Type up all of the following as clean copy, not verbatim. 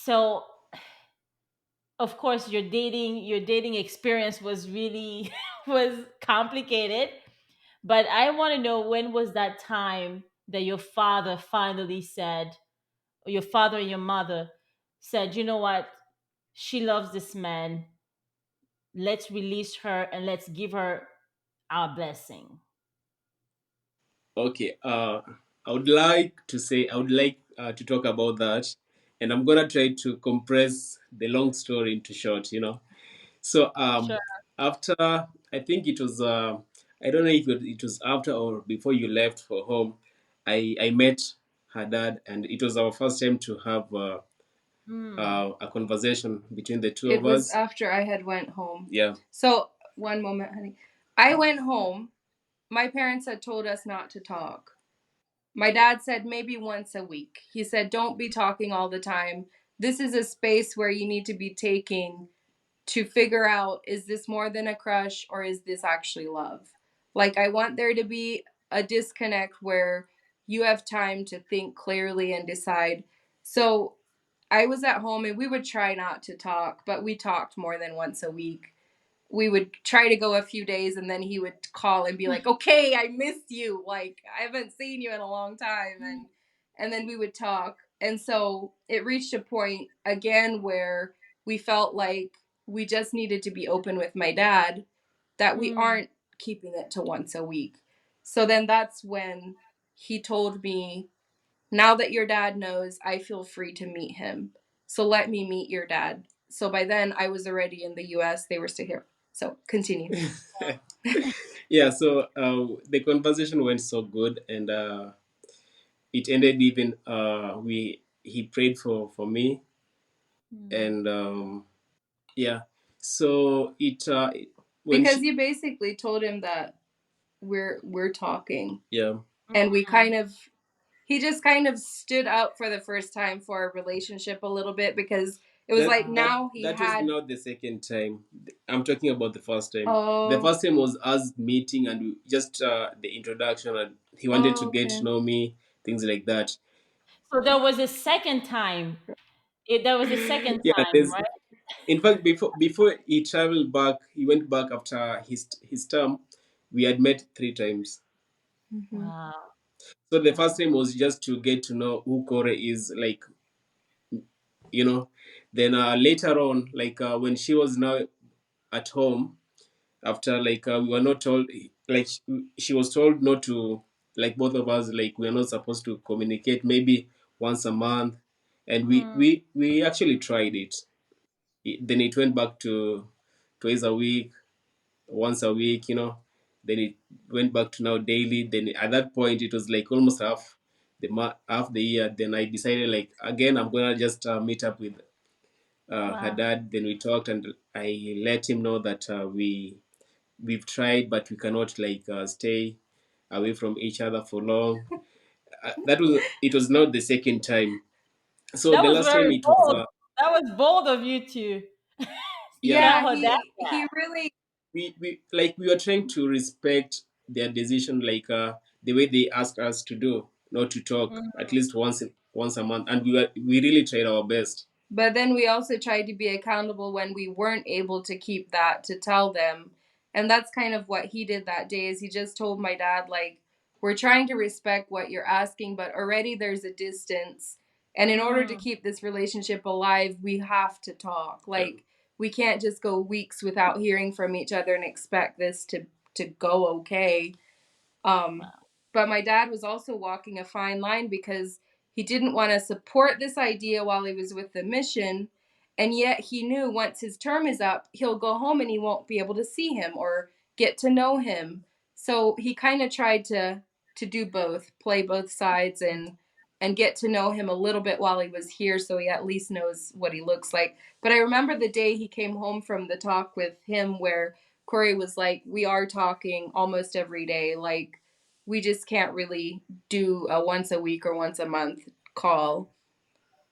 So of course your dating experience was really was complicated, but I want to know, when was that time that your father finally said, or your father and your mother said, you know what, she loves this man, let's release her and let's give her our blessing. Okay. I would like to talk about that, and I'm gonna try to compress the long story into short. So Sure. after, I think it was I don't know if it was after or before you left for home, I met her dad, and it was our first time to have Mm. a conversation between the two It of was us. after I had went home. Yeah. So, one moment, honey. I went home. My parents had told us not to talk. My dad said maybe once a week. He said, don't be talking all the time. This is a space where you need to be taking to figure out, is this more than a crush or is this actually love? Like, I want there to be a disconnect where you have time to think clearly and decide. So, I was at home and we would try not to talk, but we talked more than once a week. We would try to go a few days and then he would call and be like, "Okay, I missed you. Like, I haven't seen you in a long time." And then we would talk. And so it reached a point again where we felt like we just needed to be open with my dad, that we Mm. aren't keeping it to once a week. So then that's when he told me, now that your dad knows, I feel free to meet him. So let me meet your dad. So by then, I was already in the US. They were still here. So continue. Yeah. So the conversation went so good, and it ended even we he prayed for me, Mm. and yeah. So when Because she you basically told him that we're talking. yeah. And we Mm. kind of he just kind of stood up for the first time for our relationship a little bit, because it was That like Wow. that now he that was had. not the second time. I'm talking about the first time. The Oh, first time was us meeting, and just the introduction, and he wanted to oh, get to okay. know me, things like that. So there was a second time. There was a second Yeah, time, there's right? in fact before he traveled back, he went back after his term. We had met three times. Hmm. Wow. So the first Wow. time was just to get to know who Kore is, like, you know. Then later on, like when she was now at home, after like we were not told, like she was told not to, like both of us, like we are not supposed to communicate, maybe once a month, and we Mm. we we actually tried it. Then it went back to twice a week, once a week, then it went back to now daily. Then at that point it was like almost half the year. Then I decided, like, again, I'm gonna just meet up with her Wow. dad. Then we talked, and I let him know that we've tried, but we cannot, like, stay away from each other for long. That was It was not the second time. So That the was last time very it was bold. That was bold of you to yeah, tell Yeah, her that. he really. we were trying to respect their decision, like the way they asked us to do, not to talk Mm. at least once a month, and we really tried our best. But then we also tried to be accountable when we weren't able to keep that, to tell them. And that's kind of what he did that day, is he just told my dad, like, we're trying to respect what you're asking, but already there's a distance. And in order to Mm. keep this relationship alive, we have to talk. Yeah. Like, we can't just go weeks without hearing from each other and expect this to go okay. Um, Wow. but my dad was also walking a fine line, because he didn't want to support this idea while he was with the mission. And yet he knew once his term is up, he'll go home and he won't be able to see him or get to know him. So he kind of tried to do both, play both sides, and get to know him a little bit while he was here, so he at least knows what he looks like. But I remember the day he came home from the talk with him where Corey was like, "We are talking almost every day. Like, we just can't really do a once a week or once a month call."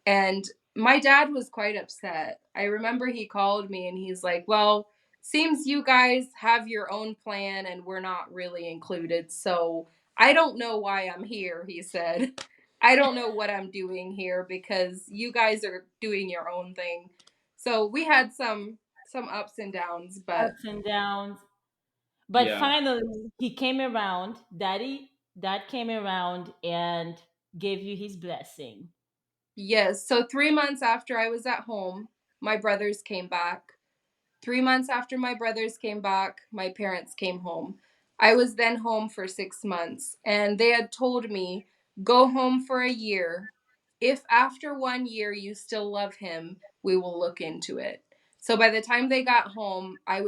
And my dad was quite upset. I remember he called me and he's like, "Well, seems you guys have your own plan and we're not really included. So I don't know why I'm here," he said. I don't know what I'm doing here because you guys are doing your own thing. So we had some ups and downs, but Ups and downs. But Yeah. finally, he came around. Dad came around and gave you his blessing. yes. So 3 months after I was at home, my brothers came back. 3 months after my brothers came back, my parents came home. I was then home for 6 months, and they had told me, go home for a year. If after 1 year you still love him, we will look into it. So by the time they got home, I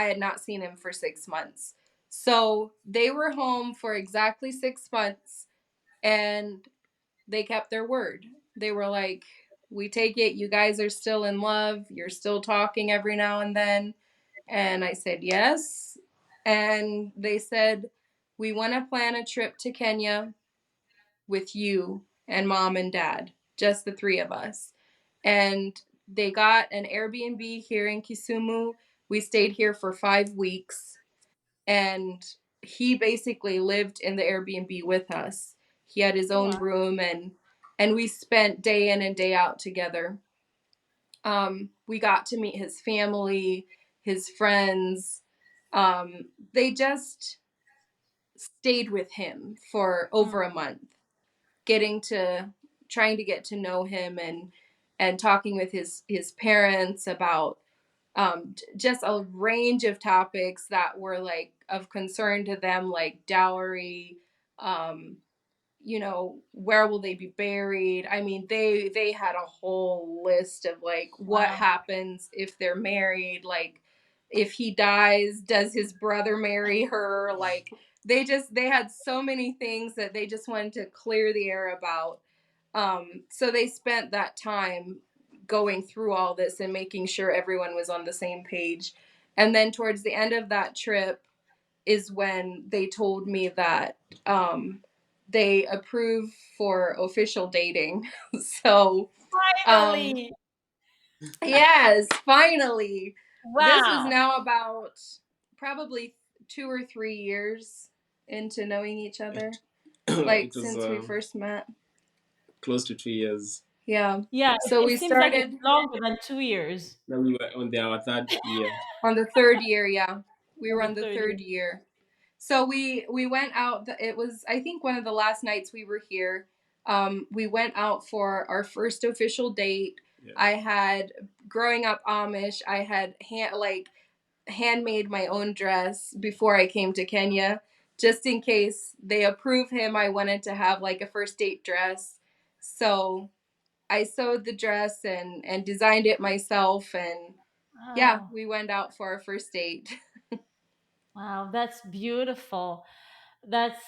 had not seen him for 6 months. So they were home for exactly 6 months, and they kept their word. They were like, we take it, you guys are still in love, you're still talking every now and then. And I said, yes. And they said, we want to plan a trip to Kenya with you and mom and dad, just the three of us. And they got an Airbnb here in Kisumu. We stayed here for 5 weeks, and he basically lived in the Airbnb with us. He had his own Wow. room, and we spent day in and day out together. We got to meet his family, his friends. They just stayed with him for over a Mm. month, getting to trying to get to know him, and talking with his parents about just a range of topics that were like of concern to them, like dowry, um, where will they be buried. I mean, they had a whole list of like what Wow. happens if they're married, like if he dies, does his brother marry her, like they had so many things that they just wanted to clear the air about. So they spent that time going through all this and making sure everyone was on the same page. And then towards the end of that trip is when they told me that they approve for official dating. So, um, Finally. yes, finally. This is Wow. now about probably 2 or 3 years into knowing each other, like It was since we first met. close to 2 years. Yeah. Yeah, So it we seems like it's started longer than 2 years. Now we were on our third year. on the third year, yeah. We On were the on the third year. third year. So we went out. It was, I think, one of the last nights we were here. We went out for our first official date. Yeah. I had, growing up Amish, I had handmade my own dress before I came to Kenya, just in case they approve him. I wanted to have like a first date dress, so I sewed the dress and designed it myself, and yeah, Wow. we went out for our first date. Wow, that's beautiful. That's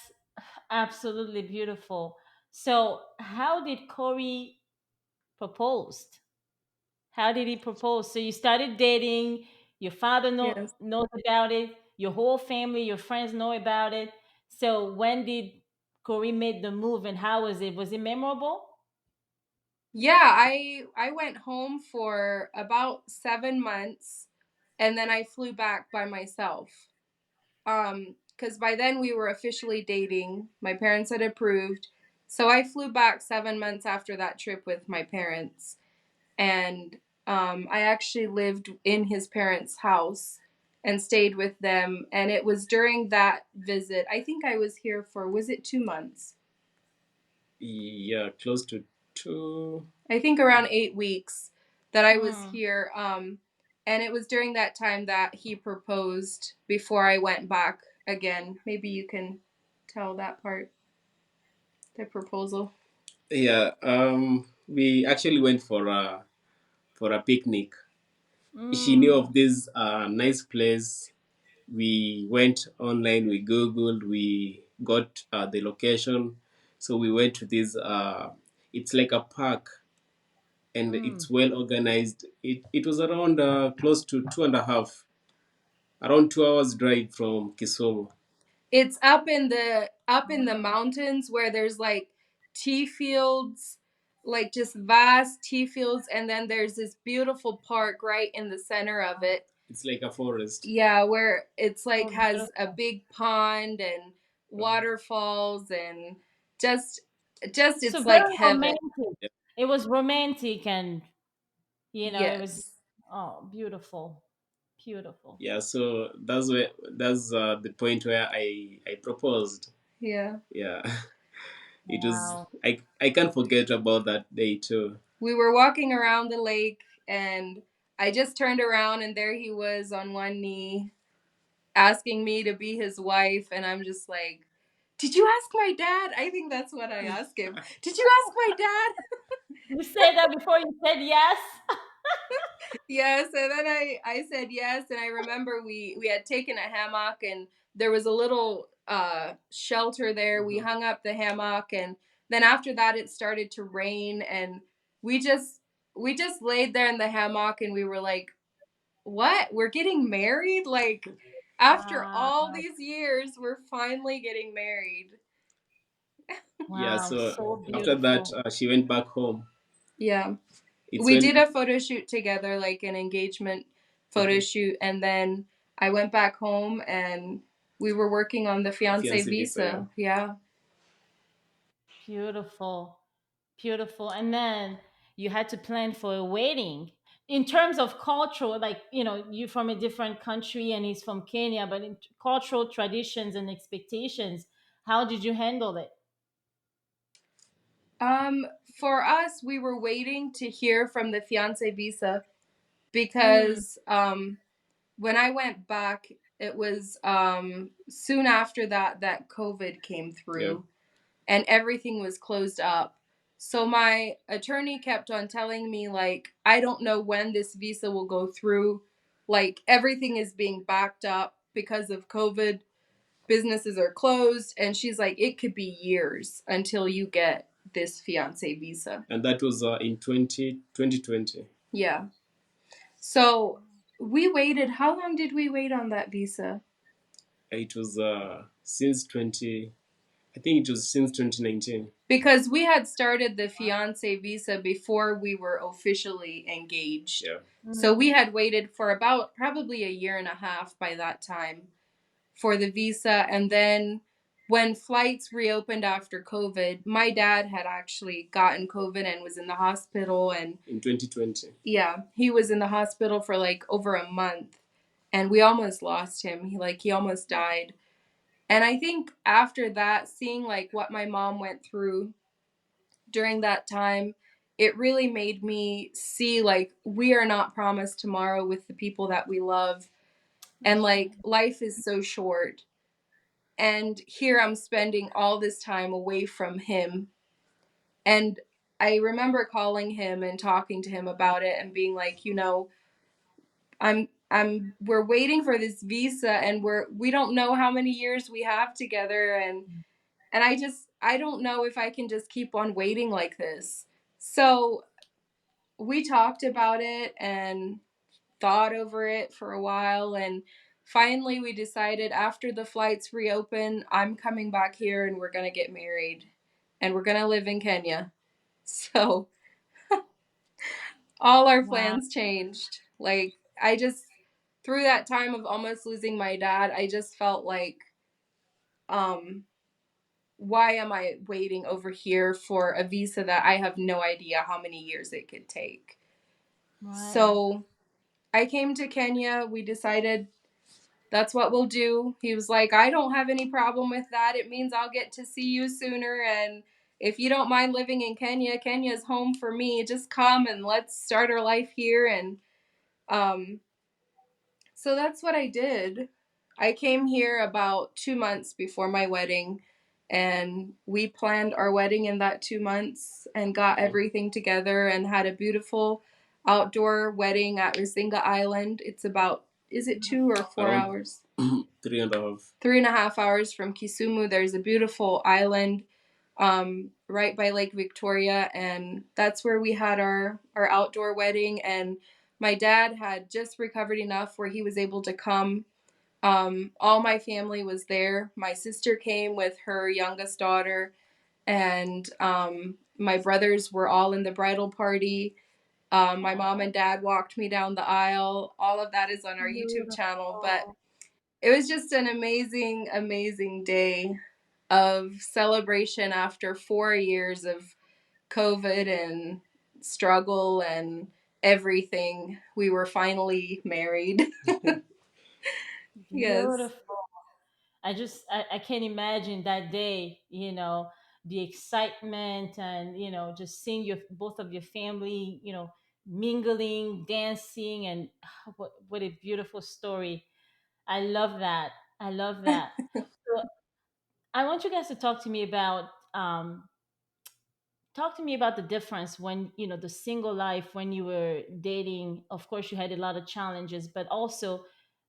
absolutely beautiful. So, how did Corey propose? How did he propose? So you started dating, your father Yes. knows about it, your whole family, your friends know about it. So when did Corey make the move and how was it? Was it memorable? Yeah, I went home for about 7 months, and then I flew back by myself. Because by then we were officially dating. My parents had approved. So I flew back 7 months after that trip with my parents. And I actually lived in his parents' house and stayed with them. And it was during that visit, I think I was here for, was it 2 months? Yeah, close to two. I think around 8 weeks that I was Hmm. here. And it was during that time that he proposed before I went back again. Maybe you can tell that part, the proposal. Yeah, we actually went for a picnic. She knew Mm. of this nice place. We went online, we googled, we got the location. So we went to this. It's like a park, and Mm. it's well organized. It was around close to 2.5, around 2 hours drive from Kisumu. It's up in the mountains where there's like tea fields, like just vast tea fields, and then there's this beautiful park right in the center of it. It's like a forest. Yeah, where it's like So has a beautiful. big pond and Uh, waterfalls and just, just So it's very like heaven. romantic. Yeah. It was romantic, and it was, Yes. oh, beautiful, beautiful. Yeah, so that's the point where I proposed. Yeah. Yeah. It was Wow. I can't forget about that day too. We were walking around the lake, and I just turned around, and there he was on one knee asking me to be his wife, and I'm just like, "Did you ask my dad?" I think that's what I asked him. "Did you ask my dad?" You said that before you said yes. Yes, and then I said yes, and I remember we had taken a hammock, and there was a little shelter there. We Mhm. hung up the hammock, and then after that it started to rain, and we just we just laid there in the hammock, and we were like, "What? We're getting married? Like after Wow. all these years, we're finally getting married." Yeah, Wow. so So after that beautiful. she went back home. Yeah. It's We did when a photo shoot together, like an engagement photo Mhm. shoot, and then I went back home and we were working on the fiance Fiance visa, yeah. visa. Yeah. Beautiful. Beautiful. And then you had to plan for a wedding. In terms of cultural, like, you're from a different country and he's from Kenya, but in cultural traditions and expectations, how did you handle it? Um, for us, we were waiting to hear from the fiance visa Mm, because when I went back, it was soon after that COVID came Yeah. through, and everything was closed up. So my attorney kept on telling me, like, I don't know when this visa will go through. Like, everything is being backed up because of COVID. Businesses are closed, and she's like, it could be years until you get this fiance visa. And that was in 2020. Yeah. So we waited. How long did we wait on that visa? It was since 20, I think it was since 2019. Because we had started the fiance visa before we were officially engaged. Yeah. So we mm, had waited for about probably a year and a half by that time for the visa. And then when flights reopened after COVID, my dad had actually gotten COVID and was in the hospital. And In 2020. yeah, he was in the hospital for like over a month. And we almost lost him. He almost died. And I think after that, seeing like what my mom went through during that time, it really made me see like we are not promised tomorrow with the people that we love. And like life is so short. And here I'm spending all this time away from him. And I remember calling him and talking to him about it and being like, we're waiting for this visa, and we don't know how many years we have together, and I don't know if I can just keep on waiting like this. So we talked about it and thought over it for a while, and finally we decided after the flights reopen, I'm coming back here and we're going to get married and we're going to live in Kenya. So all our wow. plans changed. Like I just through that time of almost losing my dad, I just felt like um why am I waiting over here for a visa that I have no idea how many years it could take? Right. So I came to Kenya. We decided that's what we'll do. He was like, I don't have any problem with that. It means I'll get to see you sooner. And if you don't mind living in Kenya, Kenya's home for me. Just come and let's start our life here. And um, so that's what I did. I came here about 2 months before my wedding, and we planned our wedding in that 2 months and got Yeah. everything together and had a beautiful outdoor wedding at Risinga Island. It's about, is it 2 or 4 Around hours? 3.5. 3.5 hours from Kisumu. There's a beautiful island right by Lake Victoria, and that's where we had our outdoor wedding. And my dad had just recovered enough where he was able to come. All my family was there. My sister came with her youngest daughter, and my brothers were all in the bridal party. My mom Oh, and dad walked me down the aisle. All of that is on our YouTube channel, but beautiful. it was just an amazing, amazing day. of celebration after 4 years of COVID and struggle and everything. We were finally married. Yes. Beautiful. I can't imagine that day, the excitement and, just seeing your both of your family, mingling, dancing, and what a beautiful story. I love that. I love that. So I want you guys to talk to me about the difference when, the single life when you were dating. Of course, you had a lot of challenges, but also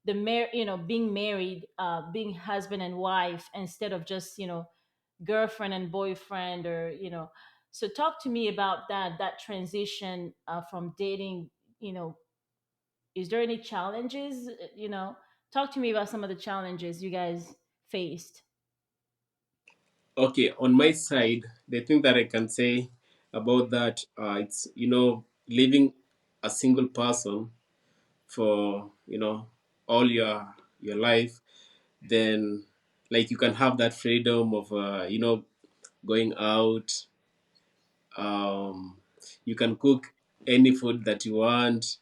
being married, being husband and wife instead of just, girlfriend and boyfriend, or, so talk to me about that transition, from dating. you know is there any challenges? Talk to me about some of the challenges you guys faced. Okay, on my side, the thing that I can say about that, it's living a single person for all your life. Then, like, you can have that freedom of going out. Um, you can cook any food that you want.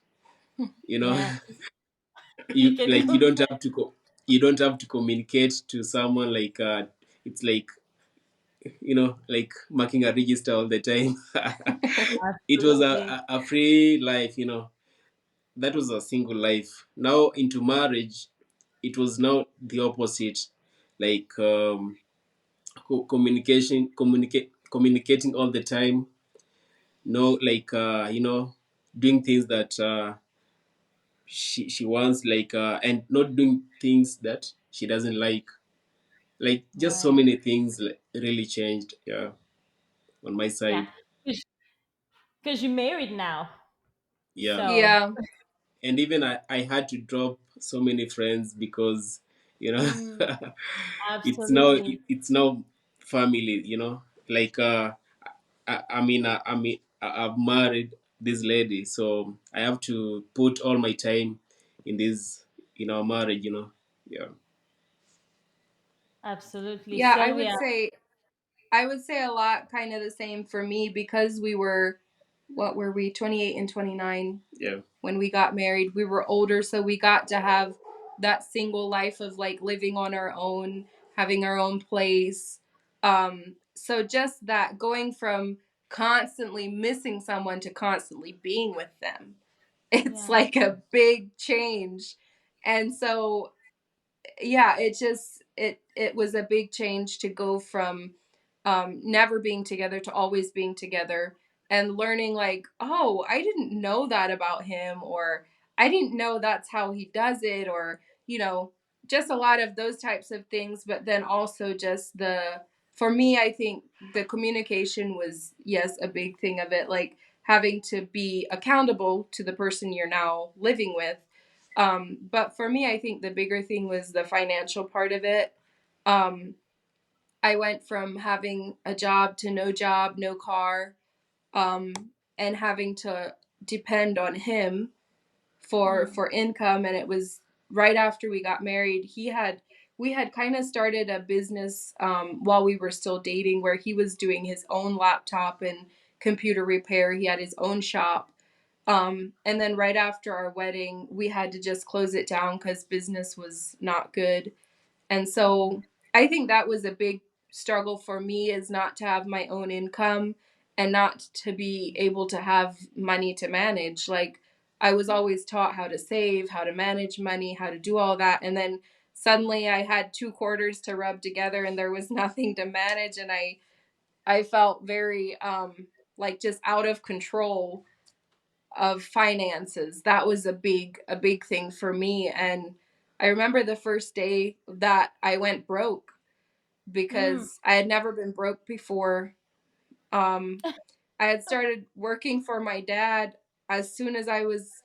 You know, Yeah. You you can like cook. you don't have to communicate to someone, like it's like like marking a register all the time. It was Absolutely. a free life, that was a single life. Now into marriage, it was now the opposite, like communicating all the time. No, like doing things that she wants, like and not doing things that she doesn't like just so Right. many things like, really changed, yeah, on my Yeah. side. Because you're married now. Yeah, So, Yeah. and even I had to drop so many friends because you know mm, it's now absolutely. it's now family, like I've married this lady, so I have to put all my time in this marriage, yeah. Absolutely. Yeah, I Sylvia. would say I would say a lot kind of the same for me because we were, what were we, 28 and 29 Yeah. when we got married. We were older, so we got to have that single life of like living on our own, having our own place. So just that going from constantly missing someone to constantly being with them. It's Yeah. like a big change. And so yeah, it was a big change to go from never being together to always being together, and learning like, oh, I didn't know that about him, or I didn't know that's how he does it, or just a lot of those types of things. But then also just the for me, I think the communication was, yes, a big thing of it, like having to be accountable to the person you're now living with. But for me, I think the bigger thing was the financial part of it. Um, I went from having a job to no job, no car, um, and having to depend on him Mm, for income. And it was right after we got married. We had kind of started a business while we were still dating, where he was doing his own laptop and computer repair. He had his own shop. And then right after our wedding, we had to just close it down because business was not good. And so I think that was a big struggle for me, is not to have my own income and not to be able to have money to manage. Like, I was always taught how to save, how to manage money, how to do all that. And then suddenly I had two quarters to rub together and there was nothing to manage. And I felt very like just out of control of finances. That was a big thing for me. And I remember the first day that I went broke, mm, because I had never been broke before. um I had started working for my dad as soon as I was,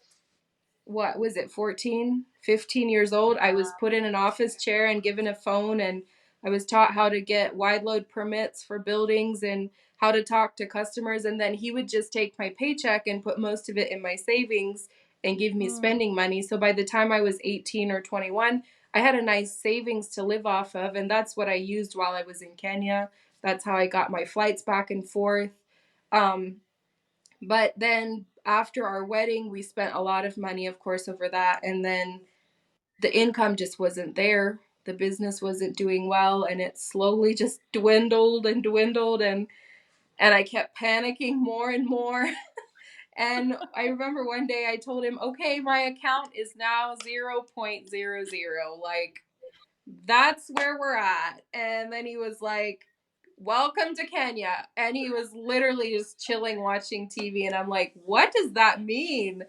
what was it, 14, 15 years old. I was put in an office chair and given a phone, and I was taught how to get wide load permits for buildings and how to talk to customers. And then he would just take my paycheck and put most of it in my savings and give me mm. spending money. So by the time I was 18 or 21, I had a nice savings to live off of, and that's what I used while I was in Kenya. That's how I got my flights back and forth. Um, but then after our wedding, we spent a lot of money, of course, over that. And then the income just wasn't there. The business wasn't doing well, and it slowly just dwindled and dwindled. And I kept panicking more and more. And I remember one day I told him, okay, my account is now 0.00. Like, that's where we're at. And then he was like, welcome to Kenya. And he was literally just chilling, watching TV. And I'm like, what does that mean?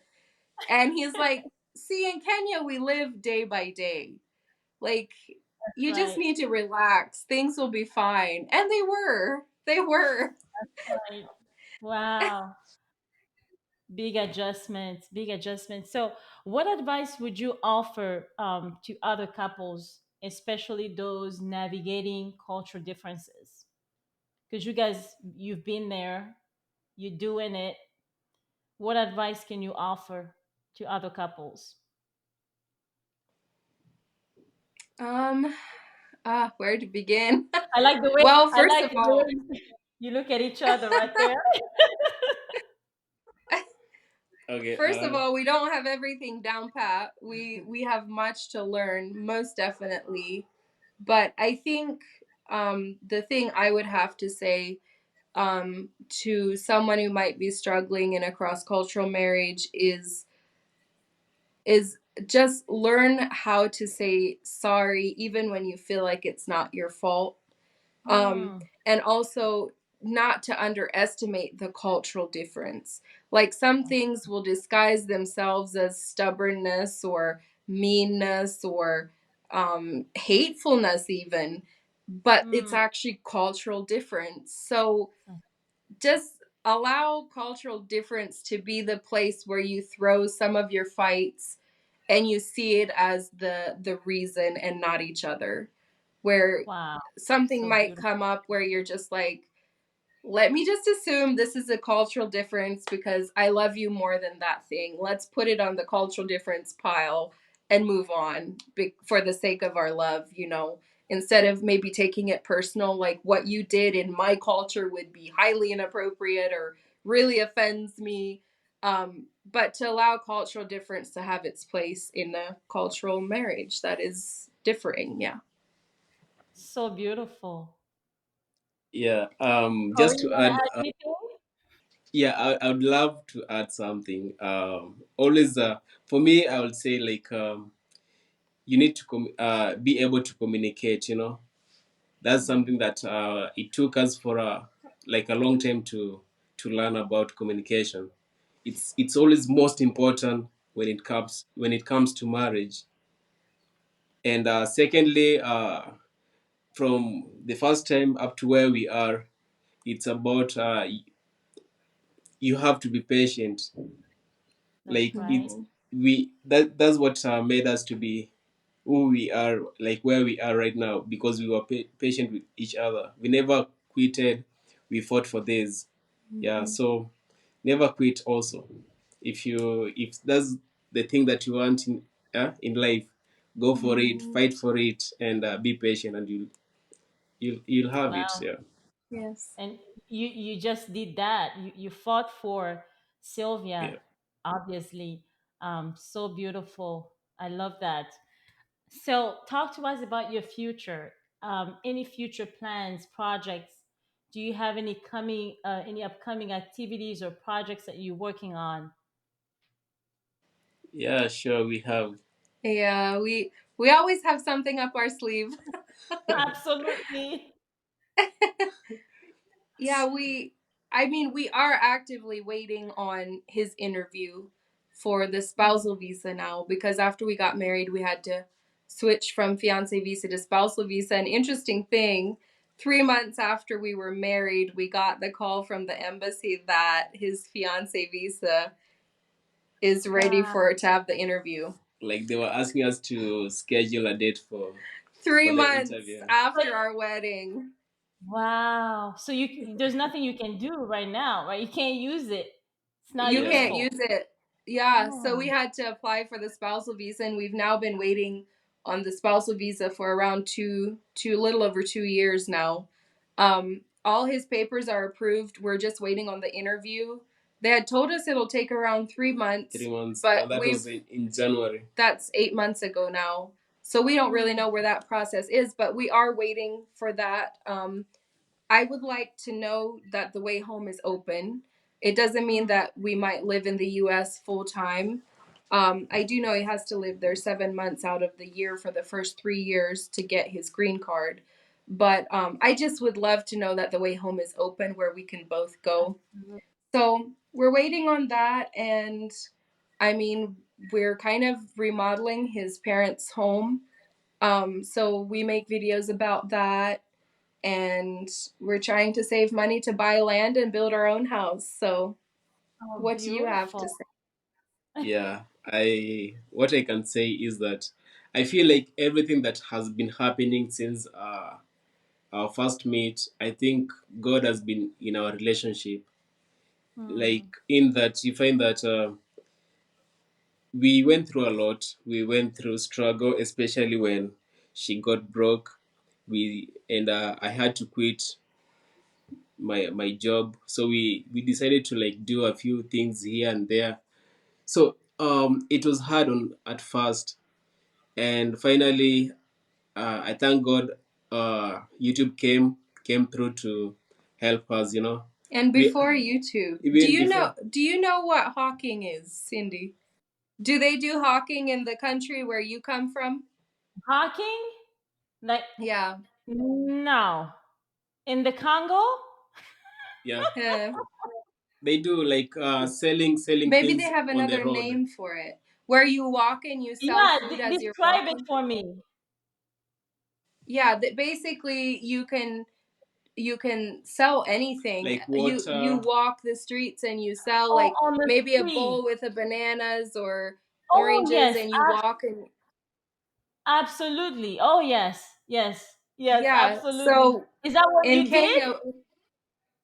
And he's like, see, in Kenya, we live day by day. Like, you just Right. need to relax. Things will be fine. And they were. They were. Right. Wow. Big adjustments, big adjustments. So, what advice would you offer to other couples, especially those navigating cultural differences? Because you guys, you've been there, you're doing it. What advice can you offer to other couples? Um, where to begin? I like the way Well, I first like of the all, way you look at each other right there. Okay. first of all, we don't have everything down pat. We have much to learn, most definitely. But I think the thing I would have to say to someone who might be struggling in a cross cultural marriage is just learn how to say sorry even when you feel like it's not your fault. um, Mm, and also not to underestimate the cultural difference. Like, some things will disguise themselves as stubbornness or meanness or hatefulness, even, but it's mm, actually cultural difference. So just allow cultural difference to be the place where you throw some of your fights and you see it as the reason and not each other, where wow, something so might beautiful. come up where you're just like, let me just assume this is a cultural difference because I love you more than that thing. Let's put it on the cultural difference pile and move on for the sake of our love, instead of maybe taking it personal, like what you did in my culture would be highly inappropriate or really offends me. But to allow cultural difference to have its place in a cultural marriage that is differing. Yeah. So beautiful. Yeah. Corey, Just you to want to add. add anything? Yeah, I would love to add something. Always, for me, I would say like you need to be able to communicate. That's Mhm. something that it took us for like a long time to learn about communication. It's always most important when it comes to marriage. And secondly, from the first time up to where we are, it's about you have to be patient. That's Like right. it's Mm-hmm. that's what made us to be who we are, like where we are right now, because we were patient with each other. We never quitted. We fought for this. Yeah, Mm-hmm. so never quit. Also, if that's the thing that you want in life, go for it, Mm-hmm. fight for it, and be patient, and you'll have it. Wow. Yeah, Yes. And you just did that. You fought for yeah, Sylvia, obviously. So beautiful. I love that. So talk to us about your future. Any future plans, projects? Do you have any upcoming activities or projects that you're working on? yeah. Sure, we have. Yeah, we always have something up our sleeve. Absolutely. Yeah, I mean, we are actively waiting on his interview for the Mm. spousal visa now, because after we got married, we had to switch from fiance visa to spousal visa. An interesting thing, 3 months after we were married, we got the call from the embassy that his fiance visa is ready Wow. for to have the interview. Like they were asking us to schedule a date Three for the months interview. after our wedding. Wow. So there's nothing you can do right now, right? You can't use it. It's not You Yeah. can't useful. use it. Yeah, so we Oh, had to apply for the spousal visa, and we've now been waiting on the spousal visa for around two little over 2 years now. All his papers are approved. We're just waiting on the interview. They had told us it'll take around 3 months, 3 months. but That was in January. that's 8 months ago now. So we don't really know where that process is, but we are waiting for that. I would like to know that the way home is open. It doesn't mean that we might live in the US full time. I do know he has to live there 7 months out of the year for the first 3 years to get his green card. But I just would love to know that the way home is open where we can both go. So we're waiting on that. And I mean, we're kind of remodeling his parents' home. So we make videos about that, and we're trying to save money to buy land and build our own house. So Oh, what do you have to beautiful. say? Yeah, I what I can say is that I feel like everything that has been happening since our first meet, I think God has been in our relationship. Like Hmm. in that you find that we went through a lot. We went through struggle, especially when she got broke. We and I had to quit my job, so we decided to like do a few things here and there. So it was hard on at first, and finally I thank God YouTube came through to help us. And We before YouTube, do even you before. know do you know what hawking is, Cindy? Do they do hawking in the country where you come from? Hawking? Like, Yeah. no. In the Congo? Yeah, Uh, they do like selling maybe they things have on the another road. name for it. Where you walk and you sell Yeah, food as you're describe it walking. for me. Yeah, that basically you can sell anything. Like You water. walk the streets and you sell Oh, like on the maybe a street. bowl with a bananas or Oh, oranges, yes, and you walk and absolutely. Oh, yes, yes, yes, yeah. absolutely. So Is that what in you did? Kenya,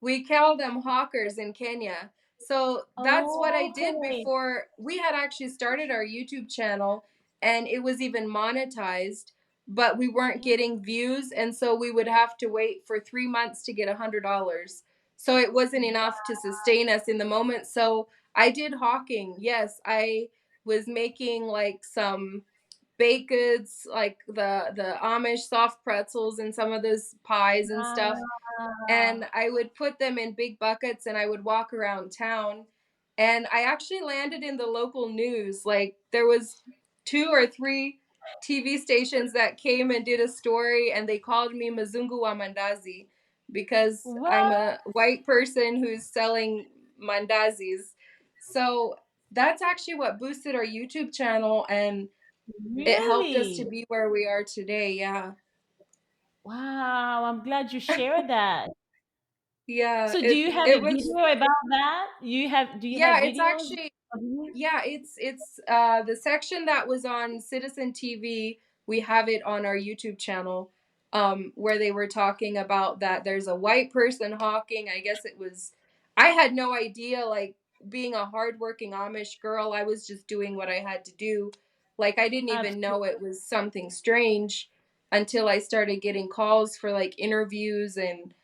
we call them hawkers in Kenya. So that's what I Oh, did okay. before we had actually started our YouTube channel, and it was even monetized, but we weren't getting views. And so we would have to wait for 3 months to get $100. So it wasn't enough to sustain us in the moment. So I did hawking. Yes, I was making like some baked goods, like the Amish soft pretzels and some of those pies and stuff, Wow. and I would put them in big buckets and I would walk around town. And I actually landed in the local news. Like there was two or three TV stations that came and did a story, and they called me Mazungu wa Mandazi because I'm What? a white person who's selling mandazis. So that's actually what boosted our YouTube channel, and it helped us to Really? be where we are today. Yeah. Wow, I'm glad you shared that. Yeah, So do it you have a it was video about that? Do you have yeah, it's videos actually of you? yeah, it's the section that was on Citizen TV. We have it on our YouTube channel, where they were talking about that there's a white person hawking. I guess it was I had no idea, like being a hardworking Amish girl, I was just doing what I had to do. Like I didn't even know Absolutely. it was something strange until I started getting calls for like interviews and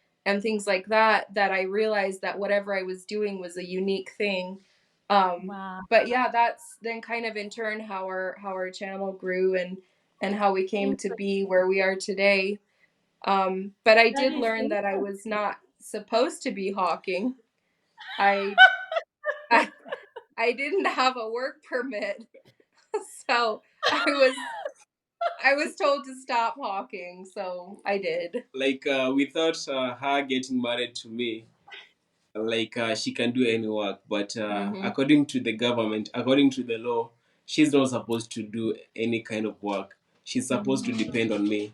things like that, that I realized that whatever I was doing was a unique thing. Um, Wow. but yeah, that's then kind of in turn how our channel grew and how we came to Interesting. be where we are today. But I That did is learn that I was interesting. not supposed to be hawking. I I, I didn't have a work permit, so I was told to stop hawking, so I did. Like without her getting married to me, like she can do any work, but Hmm. according to the government, according to the law, she's not supposed to do any kind of work. She's supposed to Mhm. depend on me.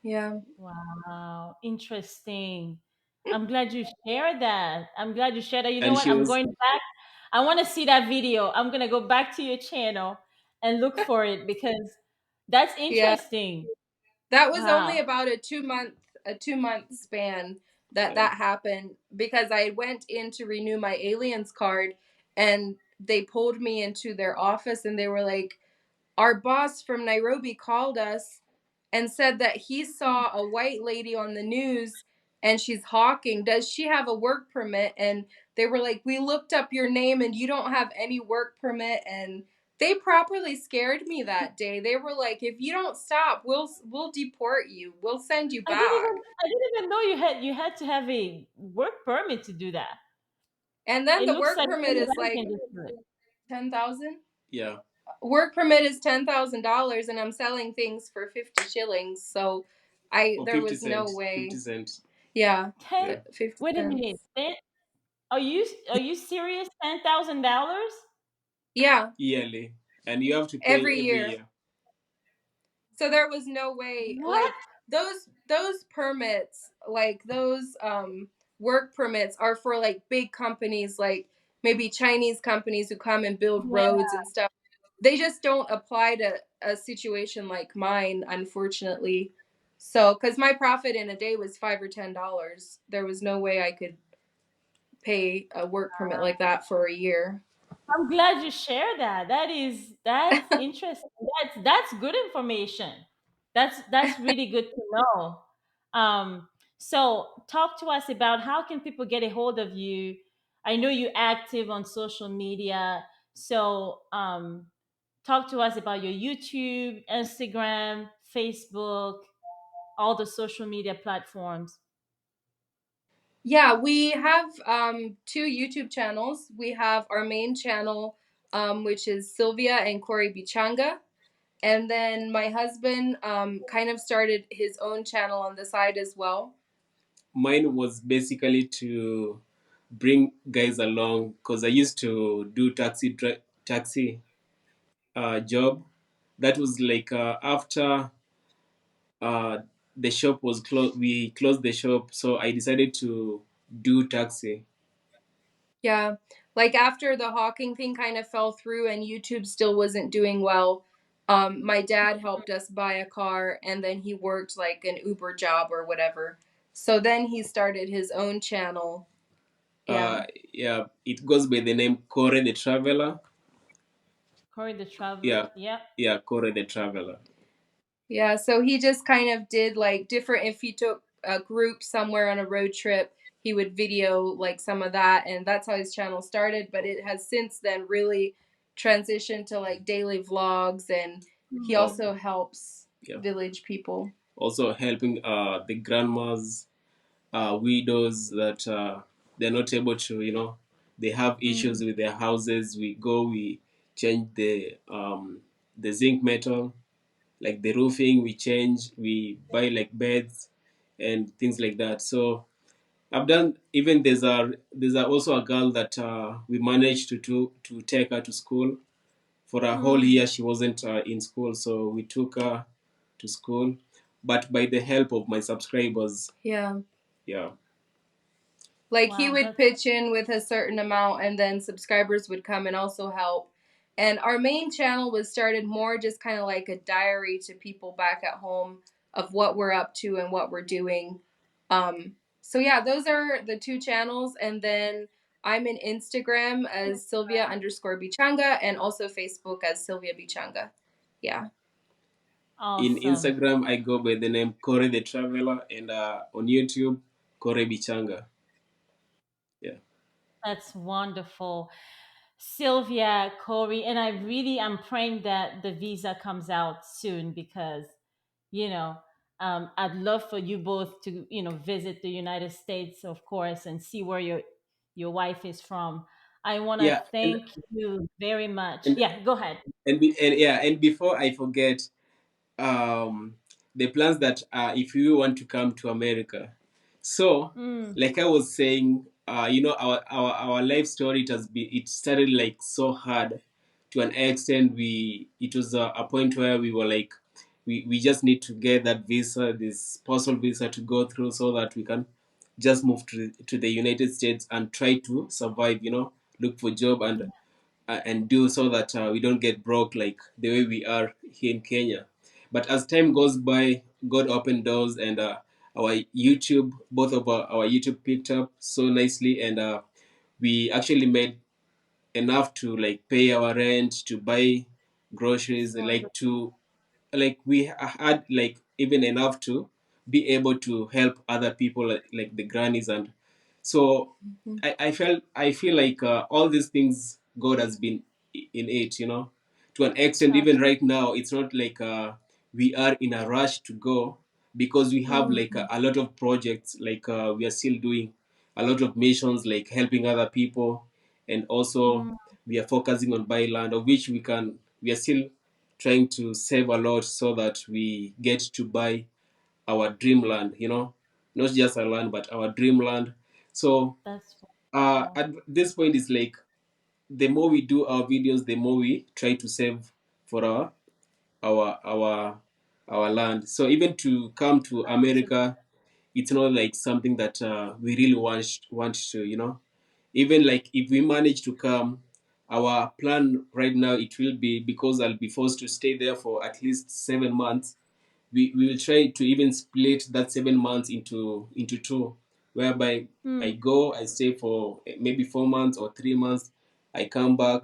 Yeah. Wow, interesting. I'm glad you shared that. I'm glad you shared that. You know And what? she I'm was, going back. I want to see that video. I'm going to go back to your channel and look for it because that's Yeah. interesting. That was only Wow. about a 2 month span that um, that happened, because I went in to renew my aliens card, and they pulled me into their office and they were like, our boss from Nairobi called us and said that he saw a white lady on the news and she's hawking. Does she have a work permit? And they were like, we looked up your name and you don't have any work permit. And they properly scared me that day. They were like, if you don't stop, we'll deport you. We'll send you back. I didn't even know you had to have a work permit to do that. And then It the looks work like permit is anybody like can just do it. 10,000. Yeah. Work permit is $10,000 and I'm selling things for 50 shillings. So I For there 50 was no cents. 50 way. cents. Yeah, Ten. Yeah. 50 Wait a minute. cents. Are you serious? $10,000? Yeah, Yearly. And you have to pay every every year. year. So there was no way What? like those permits, like those work permits are for like big companies like maybe Chinese companies who come and build Yeah. roads and stuff. They just don't apply to a situation like mine, unfortunately. So, because my profit in a day was $5 or $10, there was no way I could pay a work permit like that for a year. I'm glad you share that. That's interesting. That's good information. That's really good to know. So talk to us about how can people get a hold of you. I know you're active on social media. So talk to us about your YouTube, Instagram, Facebook, all the social media platforms. Yeah, we have two YouTube channels. We have our main channel, which is Sylvia and Corey Bichanga. And then my husband kind of started his own channel on the side as well. Mine was basically to bring guys along because I used to do taxi job. That was like after uh, the shop was closed. We closed the shop, so I decided to do taxi. Yeah. Like after the hawking thing kind of fell through and YouTube still wasn't doing well, my dad helped us buy a car and then he worked like an Uber job or whatever. So then he started his own channel. Yeah. Uh, yeah, it goes by the name Kore the Traveler. Corey the Traveler. Yeah, Yeah. yeah, Kore the Traveler. Yeah. So he just kind of did like different, if he took a group somewhere on a road trip, he would video like some of that. And that's how his channel started. But it has since then really transitioned to like daily vlogs. And he Oh, also helps yeah. village people. Also helping the grandmas, widows that they're not able to, they have issues Mm. with their houses. We go, we change the zinc metal, like the roofing. We change, we buy like beds and things like that. So I've done. Even there's also a girl that we managed to take her to school for a whole Mm. year. She wasn't in school, so we took her to school, but by the help of my subscribers. Yeah. Yeah. Like he Wow, would that's pitch in with a certain amount and then subscribers would come and also help. And our main channel was started more just kind of like a diary to people back at home of what we're up to and what we're doing. So yeah, those are the two channels. And then I'm in Instagram as Sylvia underscore Bichanga and also Facebook as Sylvia Bichanga. Yeah. In awesome. Instagram, I go by the name Kore the Traveler, and on YouTube, Kore Bichanga. Yeah. That's wonderful. Sylvia, Corey, and I really am praying that the visa comes out soon because, you know, I'd love for you both to, visit the United States, of course, and see where your wife is from. I want to Yeah, thank you very much. and Yeah, go ahead. and before I forget, um, the plans that if you want to come to America. So, Mm, like I was saying, our life story, it started like so hard to an extent. It was a point where we were like, we just need to get that visa, this spousal visa, to go through so that we can just move to the United States and try to survive. Look for job and do so that we don't get broke like the way we are here in Kenya. But as time goes by, God opened doors, and our YouTube, both of our YouTube picked up so nicely, and we actually made enough to like pay our rent, to buy groceries, It's like wonderful. to, like we had like even enough to be able to help other people, like the grannies. And so Mhm. I feel like all these things God has been in it, to an extent. Even right now, it's not like we are in a rush to go, because we have like Mhm. a lot of projects, like we are still doing a lot of missions, like helping other people. And also Mm, we are focusing on buy land, of which we are still trying to save a lot so that we get to buy our dreamland, not just our land, but our dreamland. So that's wonderful. at this point, it's like the more we do our videos, the more we try to save for our our our land. So even to come to Absolutely. America, it's not like something that we really want to, even like if we manage to come, our plan right now, it will be, because I'll be forced to stay there for at least 7 months. We will try to even split that 7 months into two, whereby I Mm, go, I stay for maybe 4 months or 3 months, I come back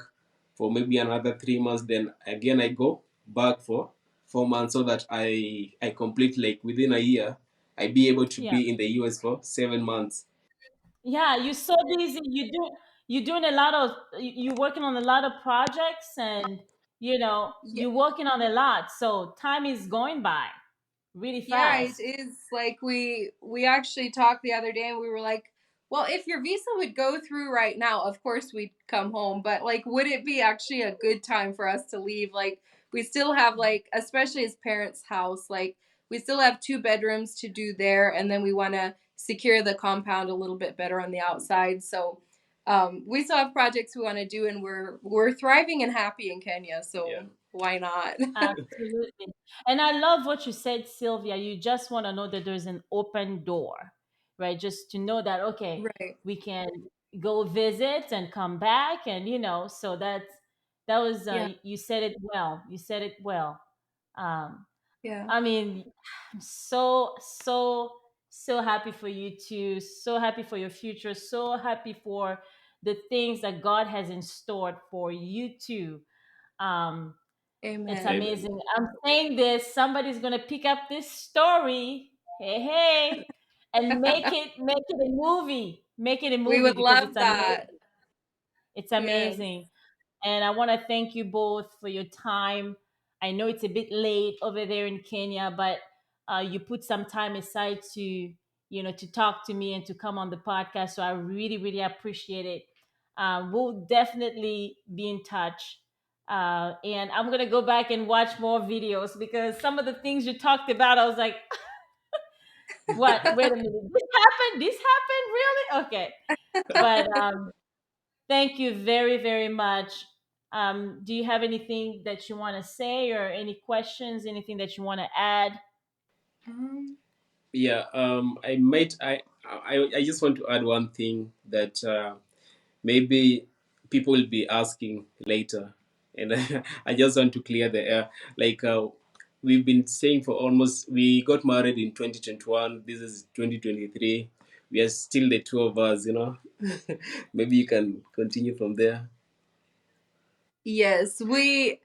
for maybe another 3 months, then again I go back for 4 months, so that I complete, like within a year, I be able to yeah. be in the US for 7 months. Yeah, you're so busy. You're doing a lot of you're working on a lot of projects, and Yeah, you're working on a lot. So time is going by really yeah, it fast. is. Like we actually talked the other day and we were like, well, if your visa would go through right now, of course we'd come home, but like would it be actually a good time for us to leave? Like we still have, like, especially his parents' house, like we still have 2 bedrooms to do there, and then we want to secure the compound a little bit better on the outside. So we still have projects we want to do, and we're thriving and happy in Kenya, Yeah. so why not? Absolutely. And I love what you said, Sylvia. You just want to know that there's an open door, right? Just to know that, okay, Right. we can go visit and come back. And, so that was, Yeah. you said it well. You said it well. Um, Yeah. I mean, I'm so, so, so happy for you too. So happy for your future. So happy for the things that God has in store for you too. Um, it's Amen. Amen. amazing. I'm saying this, somebody's gonna pick up this story, hey, hey, and make it a movie. Make it a We movie would because love it's that. amazing. It's Yes. amazing. And I want to thank you both for your time. I know it's a bit late over there in Kenya, but you put some time aside to talk to me and to come on the podcast. So I really, really appreciate it. We'll definitely be in touch. And I'm going to go back and watch more videos because some of the things you talked about, I was like, what? Wait a minute. This happened? This happened? Really? Okay. But thank you very, very much. Do you have anything that you want to say or any questions, anything that you want to add? Um, Yeah, I just want to add one thing that maybe people will be asking later, and I just want to clear the air. Like we've been saying for almost, we got married in 2021. This is 2023. We are still the two of us. Maybe you can continue from there. yes, we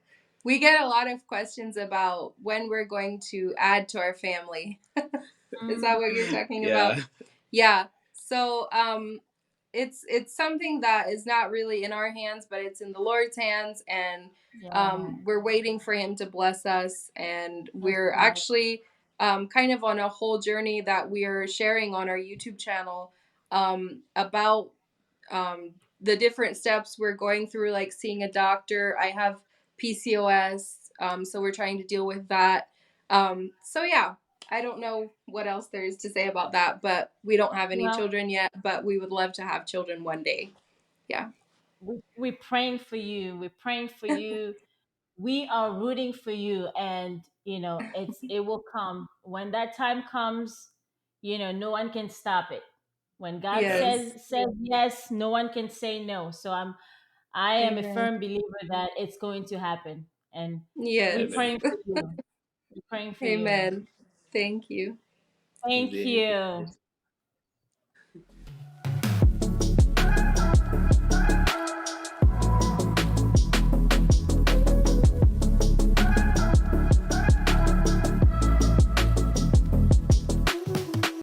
get a lot of questions about when we're going to add to our family. Is that what you're Mm, talking about? Yeah. Yeah. So it's something that is not really in our hands, but it's in the Lord's hands, and yeah, we're waiting for Him to bless us, and that's we're wonderful. actually kind of on a whole journey that we are sharing on our YouTube channel about the different steps we're going through, like seeing a doctor. I have PCOS, so we're trying to deal with that. So yeah, I don't know what else there is to say about that, but we don't have any Well, children yet, but we would love to have children one day. Yeah. we're praying for you. We're praying for you. We are rooting for you, and it will come when that time comes. No one can stop it. When God Um, Yes. says yes, no one can say no. So I am a Amen. firm believer that it's going to happen, and we're Yes. Amen. praying for you. We're praying for you. Amen. Thank you. Is Thank there anything you. else?